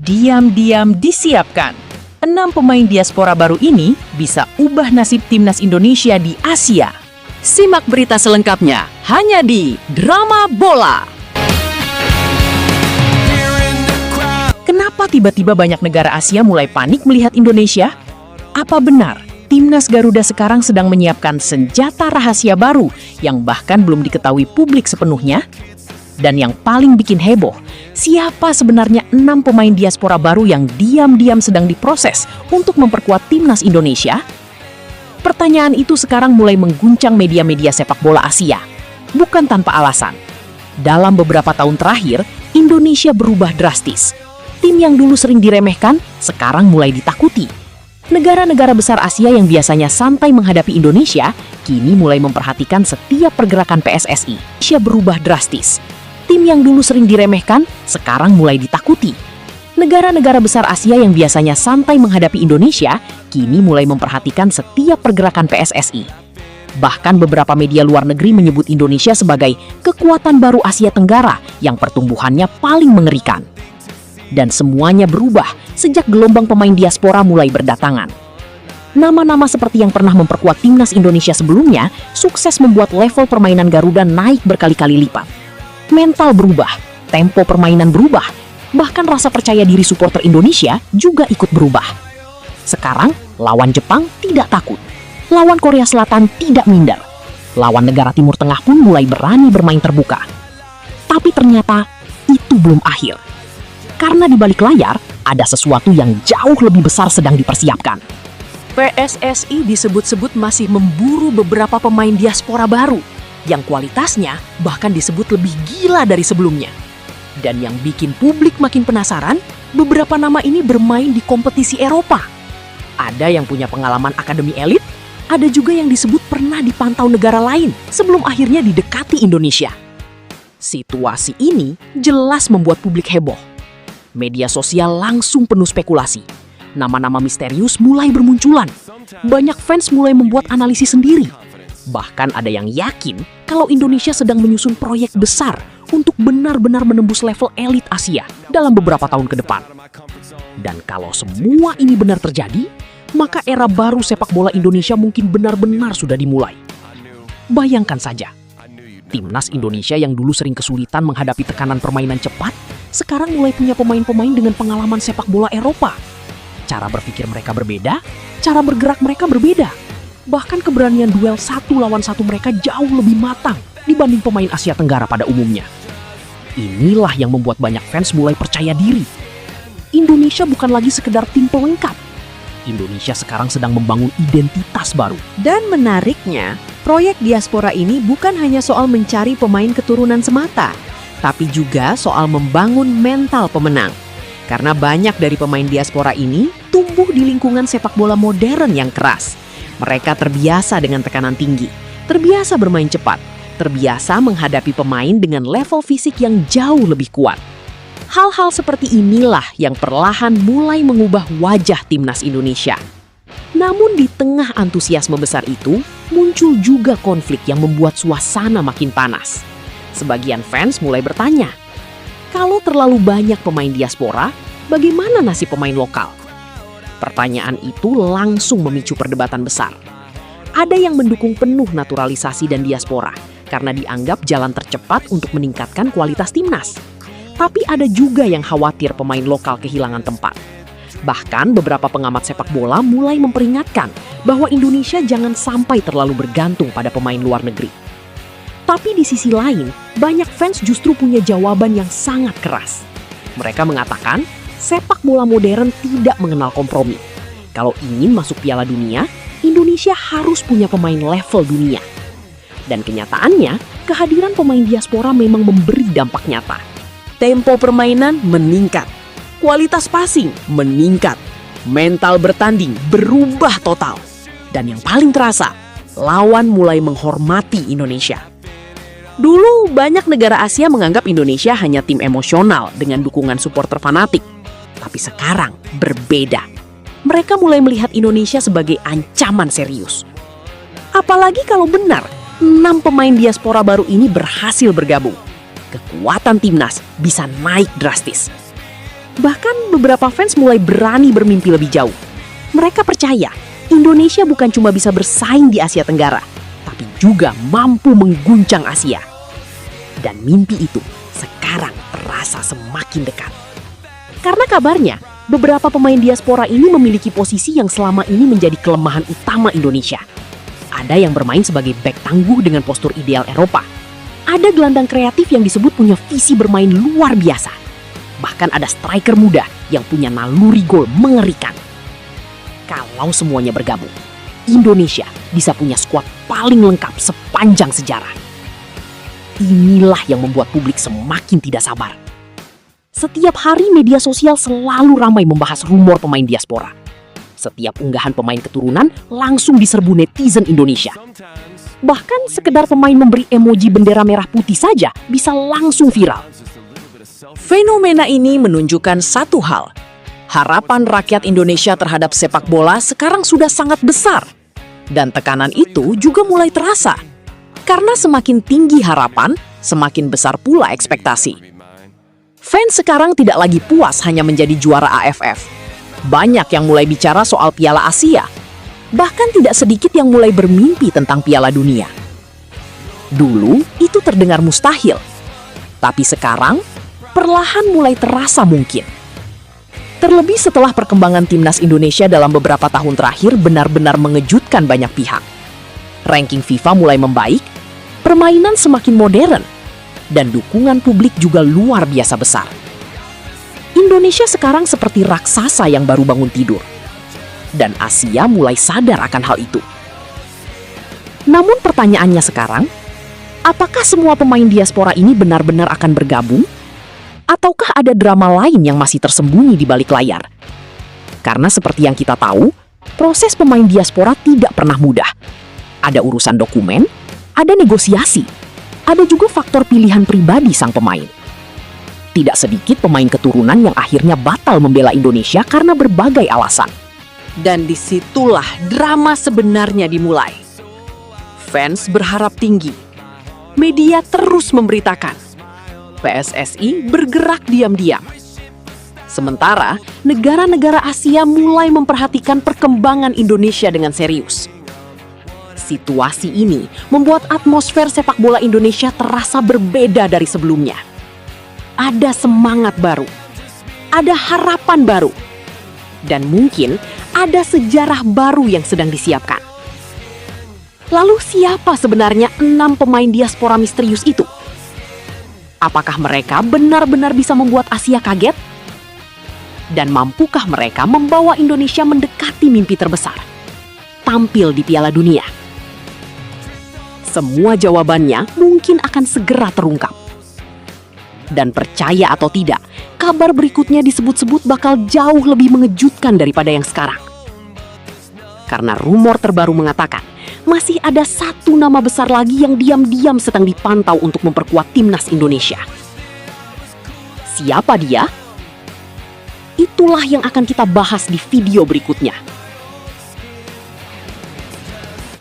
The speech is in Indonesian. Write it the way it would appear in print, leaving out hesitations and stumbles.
diam-diam disiapkan. 6 pemain diaspora baru ini bisa ubah nasib timnas Indonesia di Asia. Simak berita selengkapnya hanya di Drama Bola. Kenapa tiba-tiba banyak negara Asia mulai panik melihat Indonesia? Apa benar timnas Garuda sekarang sedang menyiapkan senjata rahasia baru yang bahkan belum diketahui publik sepenuhnya? Dan yang paling bikin heboh, siapa sebenarnya 6 pemain diaspora baru yang diam-diam sedang diproses untuk memperkuat timnas Indonesia? Pertanyaan itu sekarang mulai mengguncang media-media sepak bola Asia. Bukan tanpa alasan. Dalam beberapa tahun terakhir, Indonesia berubah drastis. Tim yang dulu sering diremehkan, sekarang mulai ditakuti. Negara-negara besar Asia yang biasanya santai menghadapi Indonesia, kini mulai memperhatikan setiap pergerakan PSSI. Indonesia berubah drastis. Tim yang dulu sering diremehkan, sekarang mulai ditakuti. Negara-negara besar Asia yang biasanya santai menghadapi Indonesia, kini mulai memperhatikan setiap pergerakan PSSI. Bahkan beberapa media luar negeri menyebut Indonesia sebagai kekuatan baru Asia Tenggara yang pertumbuhannya paling mengerikan. Dan semuanya berubah sejak gelombang pemain diaspora mulai berdatangan. Nama-nama seperti yang pernah memperkuat timnas Indonesia sebelumnya, sukses membuat level permainan Garuda naik berkali-kali lipat. Mental berubah, tempo permainan berubah, bahkan rasa percaya diri supporter Indonesia juga ikut berubah. Sekarang, lawan Jepang tidak takut. Lawan Korea Selatan tidak minder. Lawan negara Timur Tengah pun mulai berani bermain terbuka. Tapi ternyata, itu belum akhir. Karena di balik layar, ada sesuatu yang jauh lebih besar sedang dipersiapkan. PSSI disebut-sebut masih memburu beberapa pemain diaspora baru, yang kualitasnya bahkan disebut lebih gila dari sebelumnya. Dan yang bikin publik makin penasaran, beberapa nama ini bermain di kompetisi Eropa. Ada yang punya pengalaman akademi elit, ada juga yang disebut pernah dipantau negara lain sebelum akhirnya didekati Indonesia. Situasi ini jelas membuat publik heboh. Media sosial langsung penuh spekulasi. Nama-nama misterius mulai bermunculan. Banyak fans mulai membuat analisis sendiri. Bahkan ada yang yakin kalau Indonesia sedang menyusun proyek besar untuk benar-benar menembus level elit Asia dalam beberapa tahun ke depan. Dan kalau semua ini benar terjadi, maka era baru sepak bola Indonesia mungkin benar-benar sudah dimulai. Bayangkan saja, timnas Indonesia yang dulu sering kesulitan menghadapi tekanan permainan cepat, sekarang mulai punya pemain-pemain dengan pengalaman sepak bola Eropa. Cara berpikir mereka berbeda, cara bergerak mereka berbeda. Bahkan keberanian duel 1 lawan 1 mereka jauh lebih matang dibanding pemain Asia Tenggara pada umumnya. Inilah yang membuat banyak fans mulai percaya diri. Indonesia bukan lagi sekedar tim pelengkap. Indonesia sekarang sedang membangun identitas baru. Dan menariknya, proyek diaspora ini bukan hanya soal mencari pemain keturunan semata, tapi juga soal membangun mental pemenang. Karena banyak dari pemain diaspora ini tumbuh di lingkungan sepak bola modern yang keras. Mereka terbiasa dengan tekanan tinggi, terbiasa bermain cepat, terbiasa menghadapi pemain dengan level fisik yang jauh lebih kuat. Hal-hal seperti inilah yang perlahan mulai mengubah wajah timnas Indonesia. Namun di tengah antusiasme besar itu, muncul juga konflik yang membuat suasana makin panas. Sebagian fans mulai bertanya, kalau terlalu banyak pemain diaspora, bagaimana nasib pemain lokal? Pertanyaan itu langsung memicu perdebatan besar. Ada yang mendukung penuh naturalisasi dan diaspora karena dianggap jalan tercepat untuk meningkatkan kualitas timnas. Tapi ada juga yang khawatir pemain lokal kehilangan tempat. Bahkan beberapa pengamat sepak bola mulai memperingatkan bahwa Indonesia jangan sampai terlalu bergantung pada pemain luar negeri. Tapi di sisi lain, banyak fans justru punya jawaban yang sangat keras. Mereka mengatakan, sepak bola modern tidak mengenal kompromi. Kalau ingin masuk Piala Dunia, Indonesia harus punya pemain level dunia. Dan kenyataannya, kehadiran pemain diaspora memang memberi dampak nyata. Tempo permainan meningkat, kualitas passing meningkat, mental bertanding berubah total. Dan yang paling terasa, lawan mulai menghormati Indonesia. Dulu banyak negara Asia menganggap Indonesia hanya tim emosional dengan dukungan supporter fanatik. Tapi sekarang berbeda. Mereka mulai melihat Indonesia sebagai ancaman serius. Apalagi kalau benar 6 pemain diaspora baru ini berhasil bergabung. Kekuatan timnas bisa naik drastis. Bahkan beberapa fans mulai berani bermimpi lebih jauh. Mereka percaya Indonesia bukan cuma bisa bersaing di Asia Tenggara, tapi juga mampu mengguncang Asia. Dan mimpi itu sekarang terasa semakin dekat. Karena kabarnya, beberapa pemain diaspora ini memiliki posisi yang selama ini menjadi kelemahan utama Indonesia. Ada yang bermain sebagai bek tangguh dengan postur ideal Eropa. Ada gelandang kreatif yang disebut punya visi bermain luar biasa. Bahkan ada striker muda yang punya naluri gol mengerikan. Kalau semuanya bergabung, Indonesia bisa punya skuad paling lengkap sepanjang sejarah. Inilah yang membuat publik semakin tidak sabar. Setiap hari media sosial selalu ramai membahas rumor pemain diaspora. Setiap unggahan pemain keturunan langsung diserbu netizen Indonesia. Bahkan sekedar pemain memberi emoji bendera merah putih saja bisa langsung viral. Fenomena ini menunjukkan satu hal. Harapan rakyat Indonesia terhadap sepak bola sekarang sudah sangat besar. Dan tekanan itu juga mulai terasa. Karena semakin tinggi harapan, semakin besar pula ekspektasi. Fans sekarang tidak lagi puas hanya menjadi juara AFF. Banyak yang mulai bicara soal Piala Asia. Bahkan tidak sedikit yang mulai bermimpi tentang Piala Dunia. Dulu itu terdengar mustahil. Tapi sekarang, perlahan mulai terasa mungkin. Terlebih setelah perkembangan timnas Indonesia dalam beberapa tahun terakhir benar-benar mengejutkan banyak pihak. Ranking FIFA mulai membaik, permainan semakin modern, dan dukungan publik juga luar biasa besar. Indonesia sekarang seperti raksasa yang baru bangun tidur. Dan Asia mulai sadar akan hal itu. Namun pertanyaannya sekarang, apakah semua pemain diaspora ini benar-benar akan bergabung? Ataukah ada drama lain yang masih tersembunyi di balik layar? Karena seperti yang kita tahu, proses pemain diaspora tidak pernah mudah. Ada urusan dokumen, ada negosiasi, ada juga faktor pilihan pribadi sang pemain. Tidak sedikit pemain keturunan yang akhirnya batal membela Indonesia karena berbagai alasan. Dan disitulah drama sebenarnya dimulai. Fans berharap tinggi. Media terus memberitakan. PSSI bergerak diam-diam. Sementara, negara-negara Asia mulai memperhatikan perkembangan Indonesia dengan serius. Situasi ini membuat atmosfer sepak bola Indonesia terasa berbeda dari sebelumnya. Ada semangat baru, ada harapan baru, dan mungkin ada sejarah baru yang sedang disiapkan. Lalu siapa sebenarnya 6 pemain diaspora misterius itu? Apakah mereka benar-benar bisa membuat Asia kaget? Dan mampukah mereka membawa Indonesia mendekati mimpi terbesar? Tampil di Piala Dunia? Semua jawabannya mungkin akan segera terungkap. Dan percaya atau tidak, kabar berikutnya disebut-sebut bakal jauh lebih mengejutkan daripada yang sekarang. Karena rumor terbaru mengatakan, masih ada satu nama besar lagi yang diam-diam sedang dipantau untuk memperkuat timnas Indonesia. Siapa dia? Itulah yang akan kita bahas di video berikutnya.